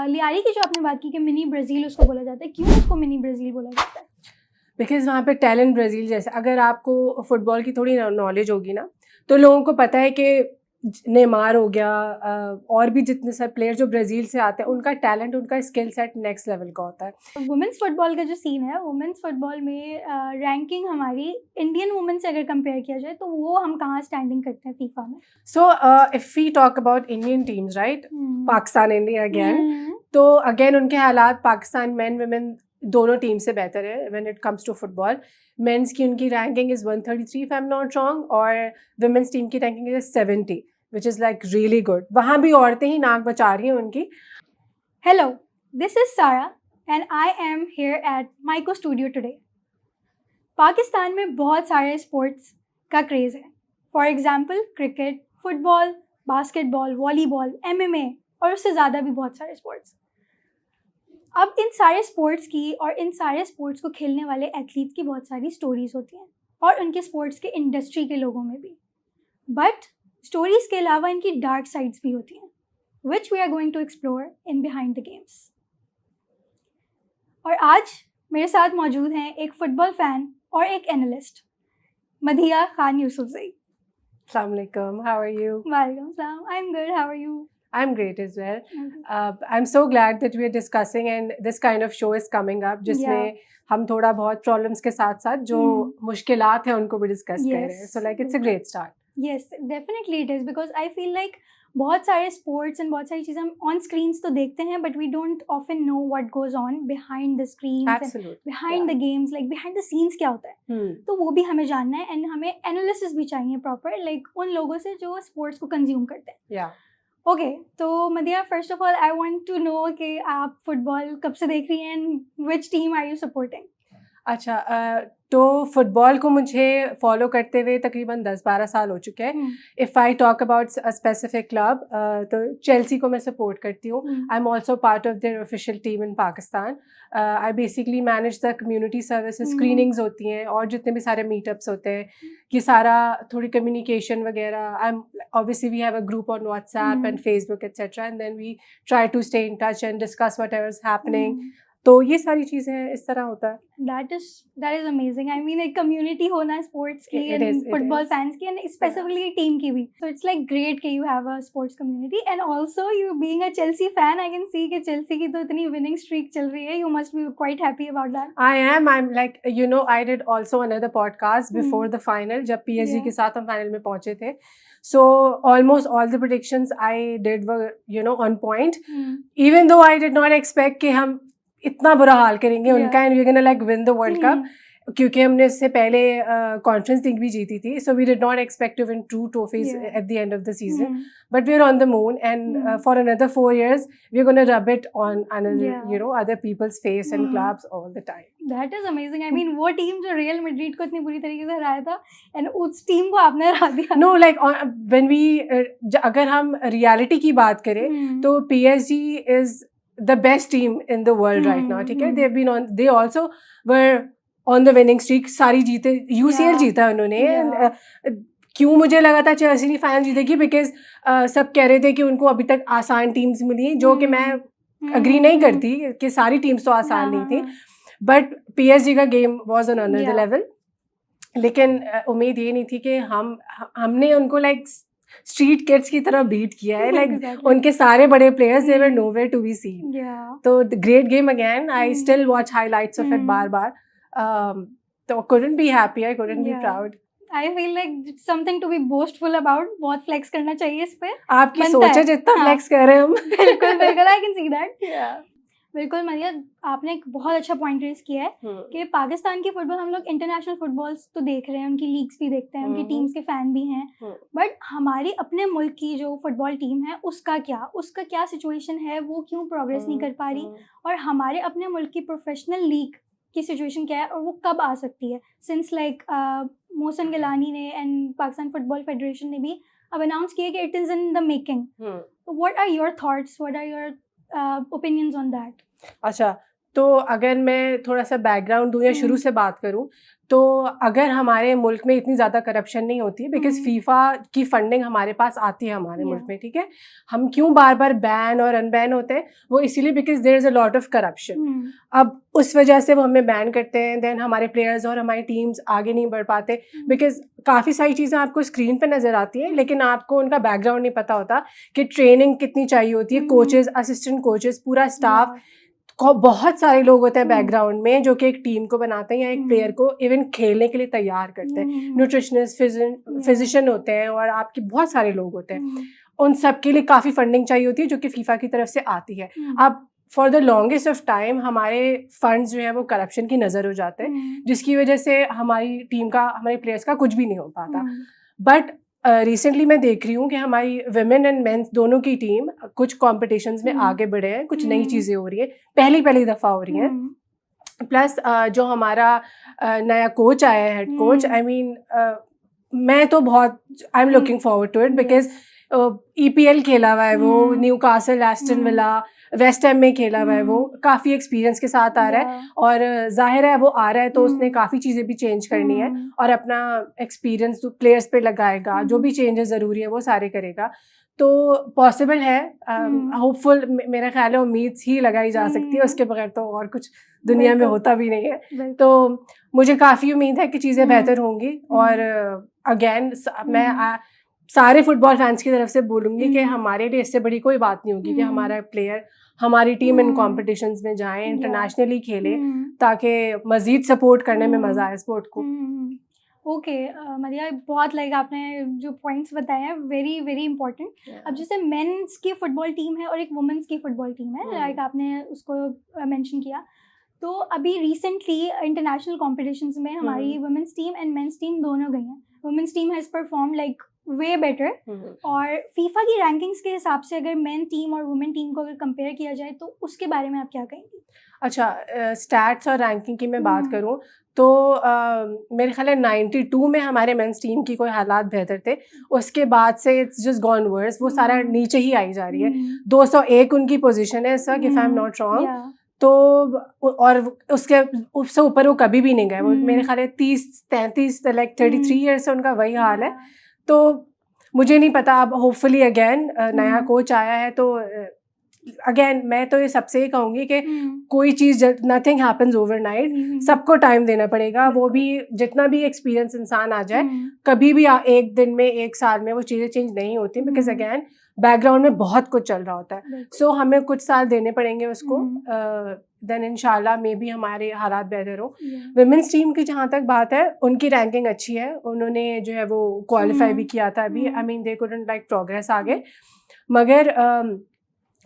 लियारी की जो आपने बात की कि मिनी ब्राज़ील उसको बोला जाता है, क्यों उसको मिनी ब्राज़ील बोला जाता है? बिकॉज वहाँ पे टैलेंट ब्राज़ील जैसे, अगर आपको फुटबॉल की थोड़ी नॉलेज होगी ना, तो लोगों को पता है कि नेमार हो गया, और भी जितने सारे प्लेयर जो ब्राज़ील से आते हैं, उनका टैलेंट, उनका स्किल सेट नेक्स्ट लेवल का होता है। वुमेंस फुटबॉल का जो सीन है, वुमेंस फुटबॉल में रैंकिंग हमारी इंडियन वुमेन से अगर कंपेयर किया जाए तो वो हम कहाँ स्टैंडिंग करते हैं फीफा में? So if we talk about Indian teams, right, Pakistan India again, तो अगेन उनके हालात पाकिस्तान मेन वुमेन दोनों टीम से बेहतर है when it comes to football. Men's की उनकी ranking is 133 if I am not wrong, और वुमेन्स टीम की ranking is 70, which is like really good. वहाँ भी औरतें ही नाक बचा रही हैं उनकी। Hello, this is Sara and I am here at Maiko studio today. Pakistan में बहुत सारे स्पोर्ट्स का क्रेज़ है। For example cricket, football, basketball, volleyball, MMA और उससे ज़्यादा भी बहुत सारे स्पोर्ट्स। अब इन सारे स्पोर्ट्स की और इन सारे स्पोर्ट्स को खेलने वाले एथलीट्स की बहुत सारी स्टोरीज़ होती हैं, और उनके स्पोर्ट्स के इंडस्ट्री के लोगों में भी। बट स्टोरीज़ के अलावा इनकी डार्क साइड्स भी होती हैं, which we are going to explore in behind the games. और आज मेरे साथ मौजूद हैं एक फुटबॉल फ़ैन और एक analyst, Madiya Khan Yousafzai. Assalamu alaikum, how are you? वालेकुम सलाम, I am good, how are you? I'm great as well. I'm so glad that we are discussing and this kind of show is coming up, जिसमें हम थोड़ा बहुत problems के साथ साथ जो मुश्किलात हैं उनको भी डिस्कस कर रहे हैं. So like it's a great start. Yes, definitely it is, because I feel like बहुत सारे स्पोर्ट्स एंड बहुत सारी चीज़ें हम ऑन स्क्रीन्स तो देखते हैं, but we don't often know what goes on behind the screens, behind the games, like behind the scenes क्या होता है. तो वो भी हमें जानना है, एंड हमें एनालिसिस भी चाहिए प्रॉपर, लाइक उन लोगों से जो स्पोर्ट्स को कंज्यूम करते हैं. ओके, तो Madiha, first of all I want to know कि आप फुटबॉल कब से देख रही हैं and which team are you supporting? अच्छा, तो फुटबॉल को मुझे फॉलो करते हुए तकरीबन 10-12 साल हो चुके हैं. If I talk about a specific club, तो चेल्सी को मैं सपोर्ट करती हूँ. I am also part of their official team in Pakistan. I basically manage the community services, screenings होती हैं और जितने भी सारे मीटअप्स होते हैं, ये सारा थोड़ी कम्युनिकेशन वगैरह. I am obviously we have a group on WhatsApp and Facebook etcetera, and then we try to stay in touch and discuss whatever is happening. तो ये सारी चीज़ें इस तरह होता है. That is amazing. I mean, एक community होना स्पोर्ट्स की एंड फुटबॉल फैंस की एंड स्पेसिफिकली टीम की भी. So it's like great कि you have a sports community, and also you being a Chelsea fan, I can see कि Chelsea की तो इतनी winning streak चल रही है. You must be quite happy about that. I'm like, you know, I did also another podcast before the final, जब PSG के साथ हम फाइनल में पहुंचे थे. So almost all the predictions I did were, you know, on point. Even though I did not expect कि हम इतना बुरा हाल करेंगे उनका, and we gonna like win the world cup, क्योंकि हमने इससे पहले कॉन्फ्रेंस लीग भी जीती थी. So we did not expect to win 2 trophies at the end of the season, but we are on the moon, and for another 4 years we are gonna rub it on another, you know, other peoples face and clubs all the time. That is amazing. I mean, वो team जो real Madrid को इतनी बुरी तरीके से हराया था, and उस टीम को आपने हरा दिया. नो, लाइक व्हेन वी, अगर हम रियलिटी की बात करें तो PSG is the best team in the world right now. ठीक है, they also were on the winning streak. सारी जीते, UCL जीता उन्होंने. क्यों मुझे लगा था चेल्सी नहीं फाइनल जीतेगी, बिकॉज सब कह रहे थे कि उनको अभी तक आसान टीम्स मिली, जो कि मैं अग्री नहीं करती कि सारी टीम्स तो आसान नहीं थी. बट PSG का game was on another level. लेकिन उम्मीद ये नहीं थी कि हमने उनको लाइक स्ट्रीट किड्स की तरह बीट किया है. लाइक उनके सारे बड़े players they were nowhere to be seen. तो great game again. I still watch highlights of it बार. तो couldn't be happy, I couldn't be proud. I feel like it's something to be boastful about. बहुत flex करना चाहिए इस पे. आपकी सोच है जितना फ्लेक्स कर रहे हैं हम. बिल्कुल, I can see that. बिल्कुल मरिया, आपने एक बहुत अच्छा पॉइंट रेज किया है कि पाकिस्तान की फुटबॉल, हम लोग इंटरनेशनल फुटबॉल्स तो देख रहे हैं, उनकी लीग्स भी देखते हैं, उनकी टीम्स के फैन भी हैं, बट हमारी अपने मुल्क की जो फुटबॉल टीम है उसका क्या सिचुएशन है, वो क्यों प्रोग्रेस नहीं कर पा रही, और हमारे अपने मुल्क की प्रोफेशनल लीग की सिचुएशन क्या है और वो कब आ सकती है. सिंस लाइक मोहसिन गिलानी ने एंड पाकिस्तान फुटबॉल फेडरेशन ने भी अब अनाउंस किया कि it is in the making. What are your thoughts, what are your opinions on that? अच्छा, तो अगर मैं थोड़ा सा बैकग्राउंड दूँ या शुरू से बात करूँ, तो अगर हमारे मुल्क में इतनी ज़्यादा करप्शन नहीं होती, बिकॉज फीफा की फंडिंग हमारे पास आती है हमारे मुल्क में, ठीक है। हम क्यों बार बार बैन और अनबैन होते हैं, वो इसीलिए because there is a lot of corruption. अब उस वजह से वो हमें बैन करते हैं, देन हमारे प्लेयर्स और हमारी टीम्स आगे नहीं बढ़ पाते, बिकॉज काफ़ी सारी चीज़ें आपको स्क्रीन पर नज़र आती हैं, लेकिन आपको उनका बैकग्राउंड नहीं पता होता कि ट्रेनिंग कितनी चाहिए होती है, कोचेज़, असिस्टेंट कोचेज़, पूरा स्टाफ, बहुत सारे लोग होते हैं बैकग्राउंड में जो कि एक टीम को बनाते हैं या एक प्लेयर को इवन खेलने के लिए तैयार करते हैं। न्यूट्रिशनिस्ट, फिजिशियन होते हैं और आपके बहुत सारे लोग होते हैं। उन सब के लिए काफ़ी फंडिंग चाहिए होती है जो कि फीफा की तरफ से आती है। अब for the longest of time हमारे फंड्स जो है वो करप्शन की नज़र हो जाते हैं, जिसकी वजह से हमारी टीम का, हमारे प्लेयर्स का कुछ भी नहीं हो पाता। बट रिसेंटली मैं देख रही हूँ कि हमारी विमेन एंड मेंस दोनों की टीम कुछ कॉम्पिटिशन्स में आगे बढ़े हैं, कुछ नई चीज़ें हो रही हैं, पहली दफ़ा हो रही हैं। प्लस जो हमारा नया कोच आया है, हेड कोच, आई मीन मैं तो बहुत I am looking forward to it, because EPL खेला हुआ है वो, Newcastle, Aston Villa, West Ham में खेला हुआ है वो, काफ़ी एक्सपीरियंस के साथ आ रहा है और जाहिर है वो आ रहा है तो उसने काफ़ी चीज़ें भी चेंज करनी है और अपना एक्सपीरियंस प्लेयर्स पे लगाएगा, जो भी चेंजेस ज़रूरी है वो सारे करेगा। तो पॉसिबल है, होपफुल, मेरा ख्याल है उम्मीद ही लगाई जा सकती है, उसके बगैर तो और कुछ दुनिया में होता भी नहीं है। तो मुझे काफ़ी उम्मीद है कि चीज़ें बेहतर होंगी और अगेन मैं सारे फुटबॉल फैंस की तरफ से बोलूँगी कि हमारे लिए इससे बड़ी कोई बात नहीं होगी कि हमारा प्लेयर, हमारी टीम इन कॉम्पिटिशन्स में जाए, इंटरनेशनली खेले, ताकि मज़ीद सपोर्ट करने में मज़ा आए स्पोर्ट को। ओके मदिया, बहुत आपने जो पॉइंट्स बताए हैं वेरी वेरी इंपॉर्टेंट। अब जैसे मेंस की फुटबॉल टीम है और एक वुमेंस की फुटबॉल टीम है, आपने उसको मेंशन किया, तो अभी रिसेंटली इंटरनेशनल कॉम्पिटिशन्स में हमारी women's team and men's team दोनों गई हैं। Women's team has perform way better, और फीफा की रैंकिंग्स के हिसाब से अगर मेन टीम और वुमेन टीम को अगर कंपेयर किया जाए तो उसके बारे में आप क्या कहेंगी? अच्छा, स्टैट्स और रैंकिंग की मैं बात करूं तो मेरे ख्याल है 92 में हमारे मेंस टीम की कोई हालात बेहतर थे, उसके बाद से इट्स जस्ट गॉन वर्स, वो सारा नीचे ही आई जा रही है। 201 उनकी पोजीशन है sir, if I am not wrong, तो और उससे ऊपर वो कभी भी नहीं गए। वो मेरे ख्याल है 30-33 लाइक 33 ईयर्स से उनका वही हाल है। तो मुझे नहीं पता, अब होपफुली अगेन नया कोच आया है तो अगेन मैं तो ये सबसे ही कहूँगी कि कोई चीज़, नथिंग हैपन्स ओवरनाइट, सबको टाइम देना पड़ेगा। वो भी जितना भी एक्सपीरियंस इंसान आ जाए, कभी भी एक दिन में, एक साल में वो चीज़ें चेंज नहीं होती, बिकॉज अगेन बैकग्राउंड में बहुत कुछ चल रहा होता है। सो हमें कुछ साल देने पड़ेंगे उसको, देन इंशाल्लाह मे भी हमारे हालात बेहतर हो। विमेंस टीम की जहाँ तक बात है, उनकी रैंकिंग अच्छी है, उन्होंने जो है वो क्वालिफाई भी किया था अभी, I mean they couldn't like progress आगे, मगर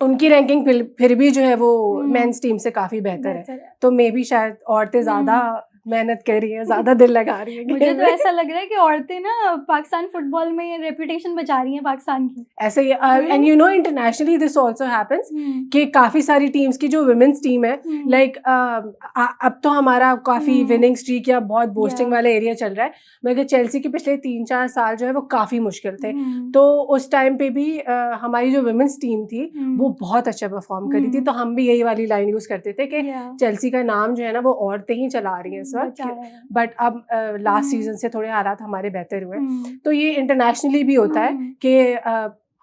उनकी रैंकिंग फिर भी जो है वो मेंस टीम से काफ़ी बेहतर है। तो मे भी शायद औरतें ज़्यादा मेहनत कर रही है, ज्यादा दिल लगा रही है। मुझे तो ऐसा लग रहा है कि औरतें ना पाकिस्तान फुटबॉल में रेपुटेशन बचा रही हैं पाकिस्तान की। ऐसे ही and you know internationally this also happens कि काफी सारी टीम्स की जो वुमेन्स टीम है लाइक अब तो हमारा काफी विनिंग स्ट्रीक या बहुत बोस्टिंग वाला एरिया चल रहा है, मगर चेल्सी के पिछले 3-4 साल जो है वो काफी मुश्किल थे। तो उस टाइम पे भी हमारी जो वुमेन्स टीम थी वो बहुत अच्छा परफॉर्म करी थी। तो हम भी यही वाली लाइन यूज करते थे कि चेल्सी का नाम जो है ना वो औरतें ही चला रही है। बट अब लास्ट सीजन से थोड़े हालात हमारे बेहतर हुए। तो ये इंटरनेशनली भी होता है कि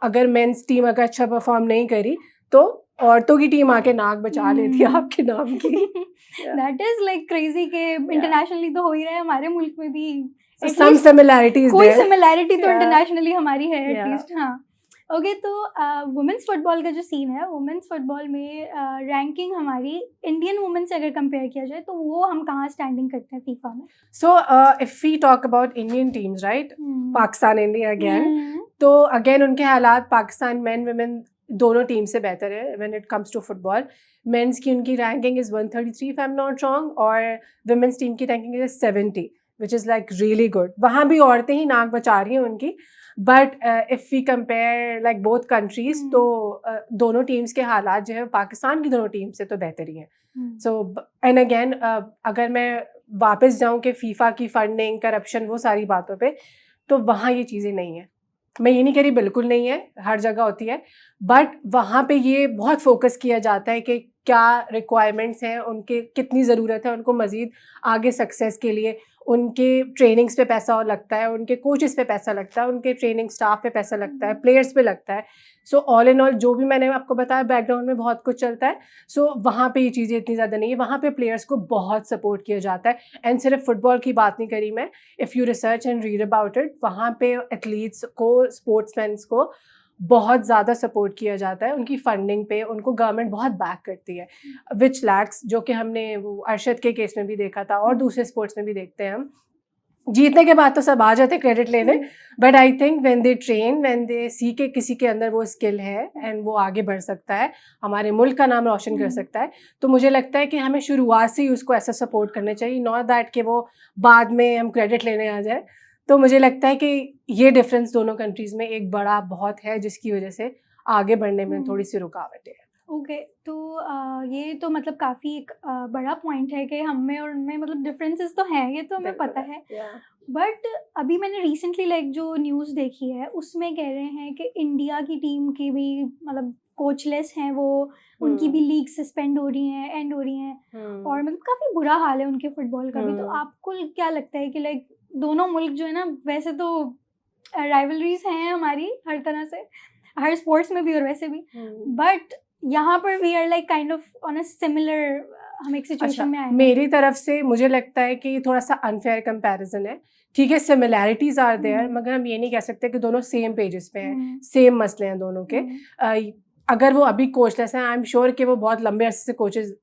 अगर मेंस टीम अगर अच्छा परफॉर्म नहीं करी तो औरतों की टीम आके नाक बचा लेती है आपके नाम की। दैट इज लाइक क्रेजी कि इंटरनेशनली तो हो ही रहा है, हमारे मुल्क में भी सम सिमिलैरिटीज, कोई सिमिलैरिटी तो इंटरनेशनली हमारी है एटलीस्ट। हाँ ओके, तो वुमेन्स फुटबॉल का जो सीन है, वुमेन्स फुटबॉल में रैंकिंग हमारी इंडियन वुमेन से अगर कंपेयर किया जाए तो वो हम कहाँ स्टैंडिंग करते हैं फीफा में? So if we talk about Indian teams, right, Pakistan India again, तो अगेन उनके हालात पाकिस्तान मेन वुमेन दोनों टीम से बेहतर है when it comes to football. Men's की उनकी ranking is 133 if I am not wrong, और वुमेन्स टीम की ranking is 70 which is like really good. वहाँ भी औरतें ही नाक बचा रही हैं उनकी। But if we compare like both countries, तो दोनों टीम्स के हालात जो है पाकिस्तान की दोनों टीम से तो बेहतर ही हैं। सो एंड अगेन अगर मैं वापस जाऊं कि फीफा की फंडिंग, करप्शन, वो सारी बातों पे, तो वहाँ ये चीज़ें नहीं है। मैं ये नहीं कह रही बिल्कुल नहीं है, हर जगह होती है, बट वहाँ पे ये बहुत फोकस किया जाता है कि क्या रिक्वायरमेंट्स हैं, उनके कितनी ज़रूरत है उनको मज़ीद आगे सक्सेस के लिए, उनके ट्रेनिंग्स पे पैसा लगता है, उनके कोचेस पे पैसा लगता है, उनके ट्रेनिंग स्टाफ पे पैसा लगता है, प्लेयर्स पे लगता है। सो ऑल इन ऑल जो भी मैंने आपको बताया बैकग्राउंड में बहुत कुछ चलता है। सो वहाँ पे ये चीज़ें इतनी ज़्यादा नहीं है, वहाँ पे प्लेयर्स को बहुत सपोर्ट किया जाता है। एंड सिर्फ फुटबॉल की बात नहीं करी मैं, if you research and read about it, वहाँ पे एथलीट्स को, स्पोर्ट्समैन्स को बहुत ज़्यादा सपोर्ट किया जाता है, उनकी फंडिंग पे उनको गवर्नमेंट बहुत बैक करती है, विच लैक्स, जो कि हमने वो अरशद के केस में भी देखा था और दूसरे स्पोर्ट्स में भी देखते हैं हम। जीतने के बाद तो सब आ जाते क्रेडिट लेने, but I think when they train, when they see के किसी के अंदर वो स्किल है एंड वो आगे बढ़ सकता है, हमारे मुल्क का नाम रोशन कर सकता है, तो मुझे लगता है कि हमें शुरुआत से ही उसको ऐसा सपोर्ट करना चाहिए, नॉट दैट कि वो बाद में हम क्रेडिट लेने आ जाए। तो मुझे लगता है कि ये डिफरेंस दोनों कंट्रीज़ में एक बड़ा बहुत है, जिसकी वजह से आगे बढ़ने में थोड़ी सी रुकावटें हैं। ओके, तो ये तो मतलब काफ़ी एक बड़ा पॉइंट है कि हम में और उनमें मतलब डिफरेंसेस तो हैं, ये तो हमें पता है। बट अभी मैंने रिसेंटली लाइक जो न्यूज़ देखी है उसमें कह रहे हैं कि इंडिया की टीम की भी मतलब कोचलेस हैं वो, उनकी भी लीग सस्पेंड हो रही हैं, एंड हो रही हैं, और मतलब काफ़ी बुरा हाल है उनके फुटबॉल का भी। तो आपको क्या लगता है कि लाइक दोनों मुल्क जो है ना, वैसे तो राइवलरीज हैं हमारी हर तरह से, हर स्पोर्ट्स में भी और वैसे भी, बट यहाँ पर we are like kind of on a similar, हम एक सिचुएशन में आए हैं। मेरी तरफ से मुझे लगता है कि थोड़ा सा अनफेयर कंपैरिजन है, ठीक है, सिमिलैरिटीज आर देयर, मगर हम ये नहीं कह सकते कि दोनों सेम पेजेस पे हैं, सेम मसले हैं दोनों के। अगर वो अभी कोचलेस हैं, आई एम श्योर कि वो बहुत लंबे अरसे से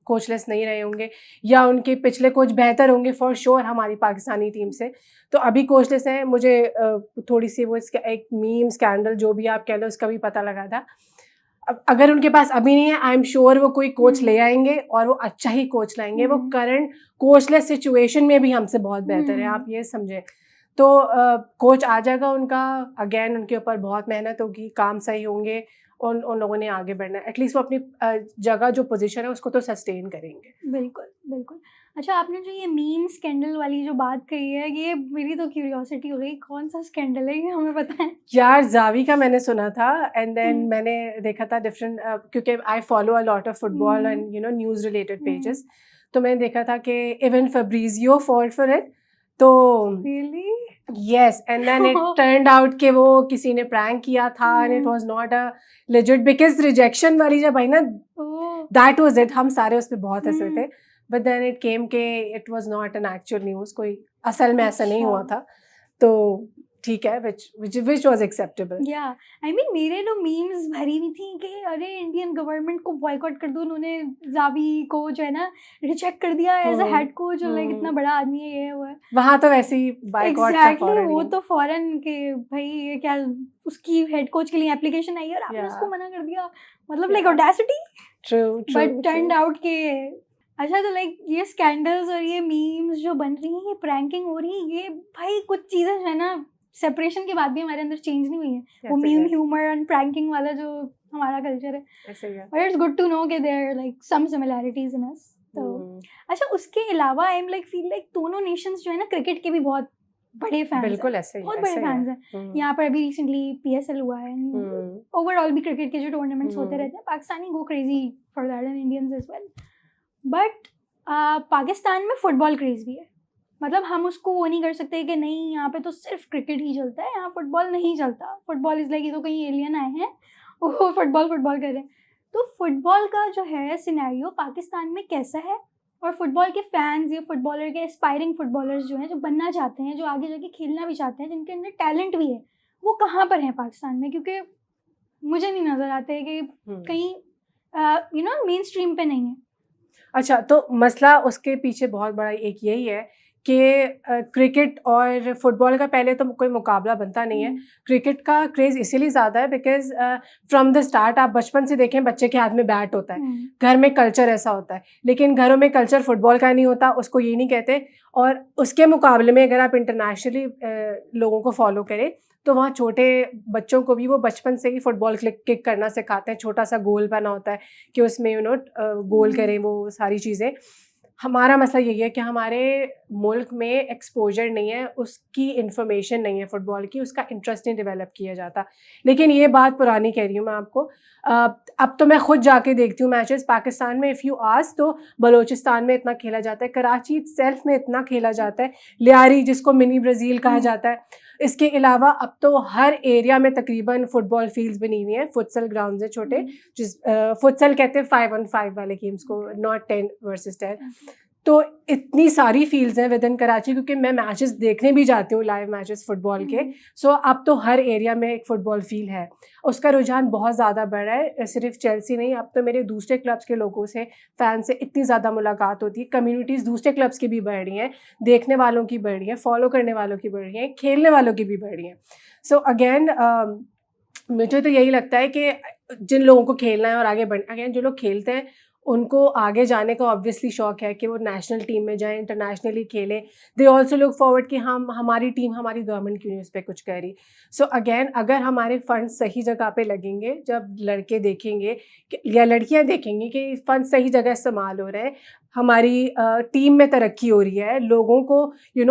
कोचलेस नहीं रहे होंगे, या उनके पिछले कोच बेहतर होंगे फॉर श्योर हमारी पाकिस्तानी टीम से, तो अभी कोचलेस हैं। मुझे थोड़ी सी वो इसका एक मीम स्कैंडल जो भी आप कह लो उसका भी पता लगा था। अगर उनके पास अभी नहीं है, आई एम श्योर वो कोई कोच ले आएंगे और वो अच्छा ही कोच लाएंगे, वो करंट कोचलेस सिचुएशन में भी हमसे बहुत बेहतर है, आप ये समझें। तो कोच आ जाएगा उनका, अगेन उनके ऊपर बहुत मेहनत होगी, काम सही होंगे, उन लोगों ने आगे बढ़ना है, एटलीस्ट वो अपनी जगह जो पोजीशन है उसको तो सस्टेन करेंगे। बिल्कुल बिल्कुल। अच्छा, आपने जो ये मीम स्कैंडल वाली जो बात कही है, ये मेरी तो क्यूरियोसिटी हो गई, कौन सा स्कैंडल है ये, हमें पता है? यार जावी का मैंने सुना था, एंड देन मैंने देखा था डिफरेंट, क्योंकि I follow a lot of football and you know news related pages, तो मैंने देखा था कि even Fabrizio falled for it, तो really yes, and then it turned out कि वो किसी ने प्रैंक किया था and it was not a legit, because rejection वाली जब आई ना, दैट वाज इट, हम सारे उस पर बहुत हंसे थे, बट देन इट केम के it was not an actual news, कोई असल में ऐसा नहीं हुआ था, तो ठीक है, which was acceptable. Yeah, I mean मेरे तो मीम्स भरी हुई थी कि अरे इंडियन गवर्नमेंट को बॉयकॉट कर दो, उन्होंने जावी को जो है ना रिजेक्ट कर दिया as a head coach, like इतना बड़ा आदमी है, ये हुआ है वहाँ तो वैसे ही बायकॉट का एग्जैक्टली, वो तो फॉरेन के भाई, ये क्या उसकी हेड कोच के लिए एप्लीकेशन आई और आपने उसको मना कर दिया, मतलब like audacity. True, but turned out के अच्छा, तो लाइक ये स्कैंडल्स और ये मीम्स जो बन रही हैं, ये प्रैंकिंग हो रही है, ये भाई कुछ चीज़ें जो है ना सेपरेशन के बाद भी हमारे अंदर चेंज नहीं हुई है, वो मीम ह्यूमर एंड प्रैंकिंग वाला जो हमारा कल्चर है, but it's good to know कि there are like some similarities in us. तो अच्छा, उसके अलावा I am like feel like दोनों नेशंस जो है ना क्रिकेट के भी बहुत बड़े फैंस हैं, बिल्कुल ऐसे ही, बहुत बड़े फैंस हैं। यहाँ पर अभी रिसेंटली PSL हुआ है, ओवरऑल भी क्रिकेट के जो टूर्नामेंट्स होते रहते हैं, Pakistani go crazy for that and Indians as well, but Pakistan में फुटबॉल क्रेज भी है, मतलब हम उसको वो नहीं कर सकते कि नहीं यहाँ पे तो सिर्फ क्रिकेट ही चलता है, यहाँ फुटबॉल नहीं चलता, फुटबॉल इज़ लाइक ये तो कहीं एलियन आए हैं वो फुटबॉल कर रहे हैं। तो फुटबॉल का जो है सिनेरियो पाकिस्तान में कैसा है, और फुटबॉल के फैंस या फुटबॉलर के एस्पायरिंग फुटबॉलर्स जो हैं, जो बनना चाहते हैं, जो आगे जाके खेलना भी चाहते हैं, जिनके अंदर टैलेंट भी है, वो कहाँ पर हैं पाकिस्तान में? क्योंकि मुझे नहीं नज़र आते कि कहीं यू नो मेन स्ट्रीम पे नहीं है। अच्छा, तो मसला उसके पीछे बहुत बड़ा एक यही है कि क्रिकेट और फुटबॉल का पहले तो कोई मुकाबला बनता नहीं है। क्रिकेट का क्रेज़ इसीलिए ज़्यादा है बिकॉज फ्रॉम द स्टार्ट आप बचपन से देखें, बच्चे के हाथ में बैट होता है, घर में कल्चर ऐसा होता है, लेकिन घरों में कल्चर फुटबॉल का नहीं होता, उसको ये नहीं कहते। और उसके मुकाबले में अगर आप इंटरनेशनली लोगों को फॉलो करें तो वहाँ छोटे बच्चों को भी वो बचपन से ही फुटबॉल किक करना सिखाते हैं, छोटा सा गोल बना होता है कि उसमें यू नो गोल करें, वो सारी चीज़ें। हमारा मसला यही है कि हमारे मुल्क में एक्सपोजर नहीं है, उसकी इन्फॉर्मेशन नहीं है फ़ुटबॉल की, उसका इंटरेस्ट नहीं डेवलप किया जाता। लेकिन ये बात पुरानी कह रही हूँ मैं आपको। अब तो मैं खुद जाके देखती हूँ मैचेस पाकिस्तान में। इफ़ यू आस्क तो बलूचिस्तान में इतना खेला जाता है, कराची सेल्फ में इतना खेला जाता है, लियारी जिसको मिनी ब्राज़ील कहा जाता है। इसके अलावा अब तो हर एरिया में तकरीबन फुटबॉल फील्ड्स बनी हुई हैं, फुटसल ग्राउंड्स हैं छोटे, जिस फुटसल कहते हैं 5-on-5 वाले गेम्स को, नॉट 10 वर्सेस 10। तो इतनी सारी फील्ड्स हैं विद इन कराची, क्योंकि मैं मैचेस देखने भी जाती हूँ, लाइव मैचेस फुटबॉल के। सो अब तो हर एरिया में एक फ़ुटबॉल फील्ड है। उसका रुझान बहुत ज़्यादा बढ़ा है, सिर्फ चेल्सी नहीं, अब तो मेरे दूसरे क्लब्स के लोगों से, फैन से इतनी ज़्यादा मुलाकात होती है। कम्युनिटीज़ दूसरे क्लब्स की भी बढ़ रही हैं, देखने वालों की बढ़ रही हैं, फॉलो करने वालों की बढ़ रही हैं, खेलने वालों की भी बढ़ रही हैं। सो अगेन मुझे तो यही लगता है कि जिन लोगों को खेलना है और आगे बढ़ना, अगेन जो लोग खेलते हैं उनको आगे जाने का ऑब्वियसली शौक है कि वो नेशनल टीम में जाएं, इंटरनेशनली खेलें। दे ऑल्सो लुक फॉरवर्ड कि हमारी टीम, हमारी गवर्नमेंट क्यों नहीं उस पर कुछ कर रही। सो अगेन अगर हमारे फंड सही जगह पे लगेंगे, जब लड़के देखेंगे या लड़कियां देखेंगी कि फंड सही जगह इस्तेमाल हो रहे हैं, हमारी टीम में तरक्की हो रही है, लोगों को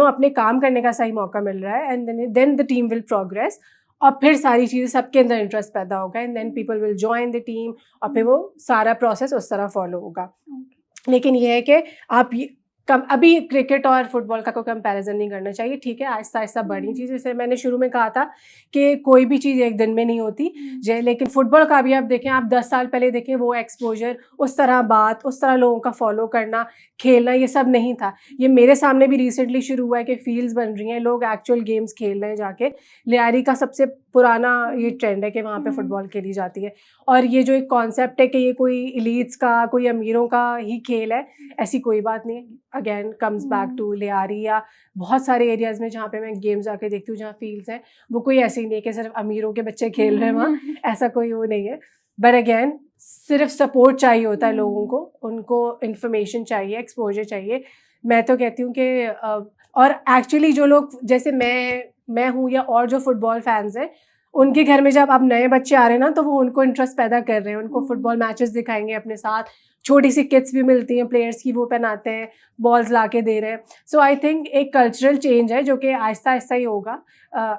अपने काम करने का सही मौका मिल रहा है, and then the team will progress. और फिर सारी चीज़ें सबके अंदर इंटरेस्ट पैदा होगा, and then people will join the team, और फिर वो सारा प्रोसेस उस तरह फॉलो होगा। लेकिन ये है कि आप अभी क्रिकेट और फुटबॉल का कोई कंपैरिजन नहीं करना चाहिए, ठीक है, आहिस्ता आहिस्ता बड़ी चीज़, जैसे मैंने शुरू में कहा था कि कोई भी चीज़ एक दिन में नहीं होती। लेकिन फुटबॉल का भी आप देखें, आप 10 साल पहले देखें, वो एक्सपोजर, उस तरह बात, उस तरह लोगों का फॉलो करना, खेलना, ये सब नहीं था। ये मेरे सामने भी रिसेंटली शुरू हुआ है कि फील्ड्स बन रही हैं, लोग एक्चुअल गेम्स खेल रहे हैं जाके। लियारी का सबसे पुराना ये ट्रेंड है कि वहाँ पे फुटबॉल खेली जाती है। और ये जो एक कॉन्सेप्ट है कि ये कोई एलीट्स का, कोई अमीरों का ही खेल है, ऐसी कोई बात नहीं है। Again comes back to Lyari या बहुत सारे एरियाज़ में जहाँ पे मैं गेम्स जाके देखती हूँ, जहाँ फील्ड्स हैं, वो कोई ऐसी नहीं है कि सिर्फ अमीरों के बच्चे खेल रहे हैं वहाँ, ऐसा कोई वो नहीं है। बट अगेन सिर्फ सपोर्ट चाहिए होता है लोगों को, उनको इन्फॉर्मेशन चाहिए, एक्सपोजर चाहिए। मैं तो कहती हूँ कि और एक्चुअली जो लोग जैसे मैं हूँ या और जो फुटबॉल फैंस हैं, उनके घर में जब अब नए बच्चे आ रहे हैं ना, तो वो उनको इंटरेस्ट पैदा कर रहे हैं, उनको फुटबॉल मैचेस दिखाएंगे अपने साथ, छोटी सी किट्स भी मिलती हैं प्लेयर्स की, वो पहनाते हैं, बॉल्स ला के दे रहे हैं। सो आई थिंक एक कल्चरल चेंज है जो कि आहिस्ता आहिस्ता ही होगा।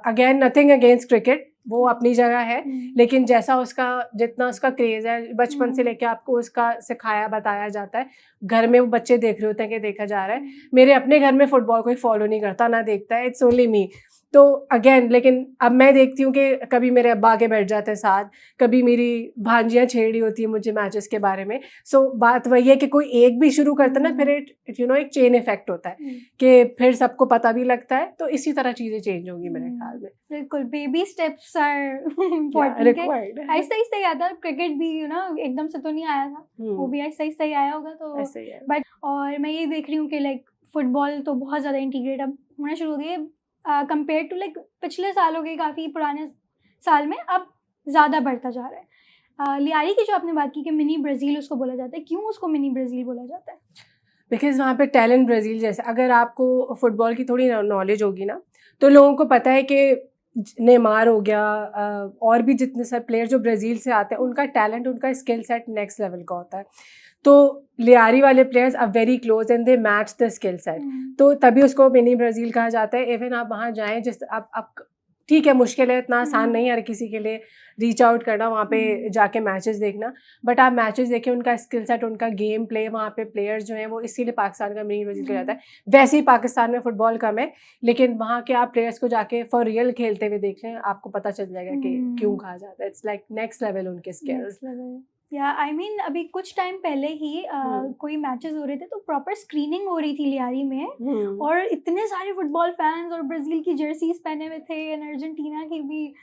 अगेन नथिंग अगेंस्ट क्रिकेट, वो अपनी जगह है, लेकिन जितना उसका क्रेज़ है, बचपन से लेके आपको उसका सिखाया बताया जाता है, घर में वो बच्चे देख रहे होते हैं कि देखा जा रहा है। मेरे अपने घर में फुटबॉल कोई फॉलो नहीं करता, ना देखता है, इट्स ओनली मी। तो अगेन लेकिन अब मैं देखती हूँ कि कभी मेरे अब्बा के बैठ जाते हैं साथ, कभी मेरी भांजियाँ छेड़ रही होती है मुझे मैचेस के बारे में। सो बात वही है कि कोई एक भी शुरू करता है ना, फिर एक चेन इफेक्ट होता है कि फिर सबको पता भी लगता है। तो इसी तरह चीज़ें चेंज होंगी मेरे ख्याल में। बिल्कुल, baby steps are important. Aahista Aahista ही आता है क्रिकेट भी, एकदम से तो नहीं आया था, वो भी आहिस्ता आहिस्ता ही आया होगा। तो बट और मैं ये देख रही हूँ कि लाइक फुटबॉल तो बहुत ज़्यादा इंटीग्रेट अब होना शुरू हो गई है कंपेयर टू लाइक पिछले सालों के, काफ़ी पुराने साल में अब ज़्यादा बढ़ता जा रहा है। लियारी की जो आपने बात की कि मिनी ब्राज़ील उसको बोला जाता है, क्यों उसको मिनी ब्राज़ील बोला जाता है? बिकॉज वहाँ पे टैलेंट ब्राज़ील जैसे, अगर आपको फुटबॉल की थोड़ी नॉलेज होगी ना, तो लोगों को पता है कि नेमार हो गया, और भी जितने सारे प्लेयर जो ब्राज़ील से आते हैं, उनका टैलेंट, उनका स्किल सेट नेक्स्ट लेवल का होता है। तो लियारी वाले players are very close and they match the skill set, तो तभी उसको मिनी ब्राज़ील कहा जाता है। इवन आप वहाँ जाएँ, जिस आप ठीक है, मुश्किल है, इतना आसान नहीं है हर किसी के लिए रीच आउट करना, वहाँ पे जाके मैचेस देखना, बट आप मैचेस देखें, उनका स्किल सेट, उनका गेम प्ले, वहाँ पे प्लेयर्स जो हैं वो इसीलिए पाकिस्तान का मिनी ब्राज़ील कहा जाता है। वैसे ही पाकिस्तान में फुटबॉल कम है, लेकिन वहाँ के आप प्लेयर्स को जाके फॉर रियल खेलते हुए देख लें, आपको पता चल जाएगा कि क्यों कहा जाता है। इट्स लाइक नेक्स्ट लेवल उनके स्किल्स। या आई मीन अभी कुछ टाइम पहले ही कोई मैचेस हो रहे थे, तो प्रॉपर स्क्रीनिंग हो रही थी लियारी में, और इतने सारे फुटबॉल फैंस और ब्राज़ील की जर्सीज पहने हुए थे, एंड अर्जेंटीना की भी।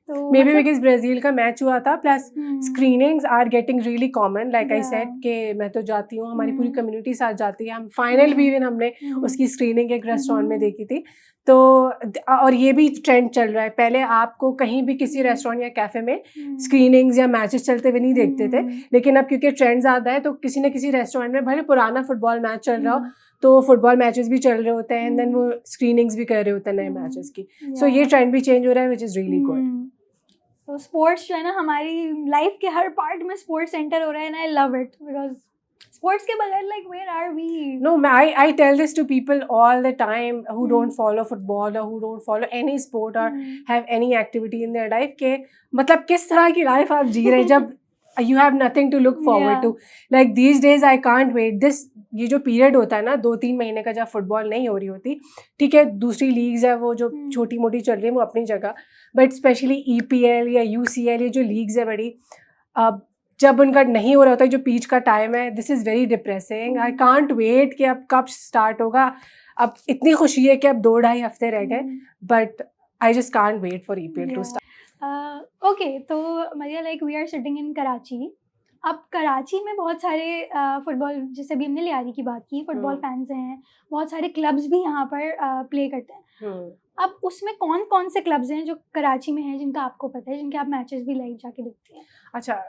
तो मे बी बिकॉज ब्राज़ील का मैच हुआ था, plus screenings are getting really common, like I said कि मैं तो जाती हूँ, हमारी पूरी कम्युनिटी साथ जाती है, हम फाइनल भी इवन हमने उसकी स्क्रीनिंग एक रेस्टोरेंट में देखी थी। तो और ये भी ट्रेंड चल रहा है, पहले आपको कहीं भी किसी रेस्टोरेंट या कैफ़े में स्क्रीनिंग्स या मैचेस चलते हुए नहीं देखते थे, लेकिन अब क्योंकि ट्रेंड ज़्यादा है, तो किसी न किसी रेस्टोरेंट में भले पुराना फुटबॉल मैच चल रहा हो, तो फुटबॉल मैचेस भी चल रहे होते हैं, एंड देन वो स्क्रीनिंग्स भी कर रहे होते हैं नए मैचेस की। सो ये ट्रेंड भी चेंज हो रहा है, विच इज़ रियली गुड। तो स्पोर्ट्स जो है ना, हमारी लाइफ के हर पार्ट में स्पोर्ट्स एंटर हो रहा है, and I love it, because sports के बगैर like where are we? No, I tell this to people all the time who don't follow football or who don't follow any sport or have any activity in their life के मतलब किस तरह की life आप जी रहे हैं जब you have nothing to look forward to. Like these days I can't wait. This ये जो पीरियड होता है ना 2-3 महीने का जब फुटबॉल नहीं हो रही होती, ठीक है दूसरी लीग्स है वो जो छोटी मोटी चल रही है वो अपनी जगह, बट स्पेशली EPL या UCL ये जो लीग्स है बड़ी, जब उनका नहीं हो रहा होता है जो पिच का टाइम है, this is very depressing. I can't wait कि अब कब स्टार्ट होगा. अब इतनी खुशी है कि अब 2-2.5 हफ्ते रह गए, but I just can't wait for EPL to start. Okay, तो Maria like we are sitting in Karachi. अब कराची में बहुत सारे फुटबॉल, जैसे अभी हमने लियारी की बात की, फुटबॉल फैंस हैं, बहुत सारे क्लब्स भी यहाँ पर प्ले करते हैं. अब उसमें कौन कौन से क्लब्स हैं जो कराची में हैं जिनका आपको पता है, जिनके आप मैचेस भी लाइव जाके देखते हैं? अच्छा,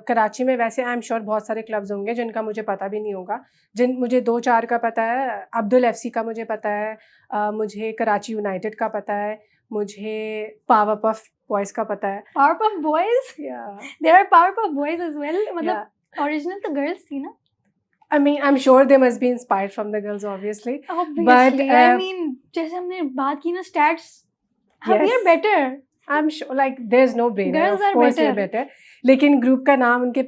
कराची में वैसे आई एम श्योर बहुत सारे क्लब्स होंगे जिनका मुझे पता भी नहीं होगा. मुझे 2-4 का पता है. अब्दुल FC का मुझे पता है, मुझे कराची यूनाइटेड का पता है, मुझे पावरपफ बॉयज़ का पता है. Powerpuff boys? There are Powerpuff boys as well. मतलब ओरिजिनल तो गर्ल्स थी ना? I mean, I'm sure they must be inspired from the girls, obviously. But I mean, जैसे हमने बात की ना stats, we are better. I'm sure, like there's no brainer. Girls of course we're better. लेकिन group का नाम उनके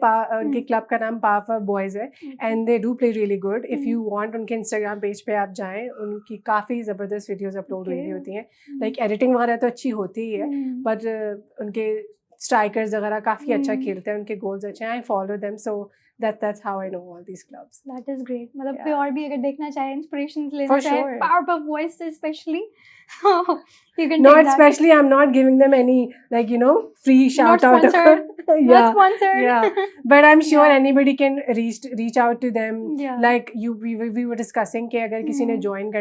club का नाम पावरपफ बॉयज़ है, and they do play really good. If you want, उनके इंस्टाग्राम पेज पे आप जाएं, उनकी काफ़ी ज़बरदस्त वीडियोस अपलोड हुई होती हैं. लाइक एडिटिंग वगैरह तो अच्छी होती ही है, बट उनके स्ट्राइकर्स वगैरह काफ़ी अच्छा खेलते हैं, उनके गोल्स अच्छे हैं. I follow them, so that's how I know all these clubs. That is great. मतलब कोई और भी अगर देखना चाहे, इंस्पिरेशन लेना चाहे, Powerpuff Boys especially, you can. Not especially. I'm not giving them any, like, you know, free shout out. Not sponsored. Not sponsored. Yeah, but I'm sure anybody can reach out to them. Yeah. Like we were discussing कि अगर किसी ने join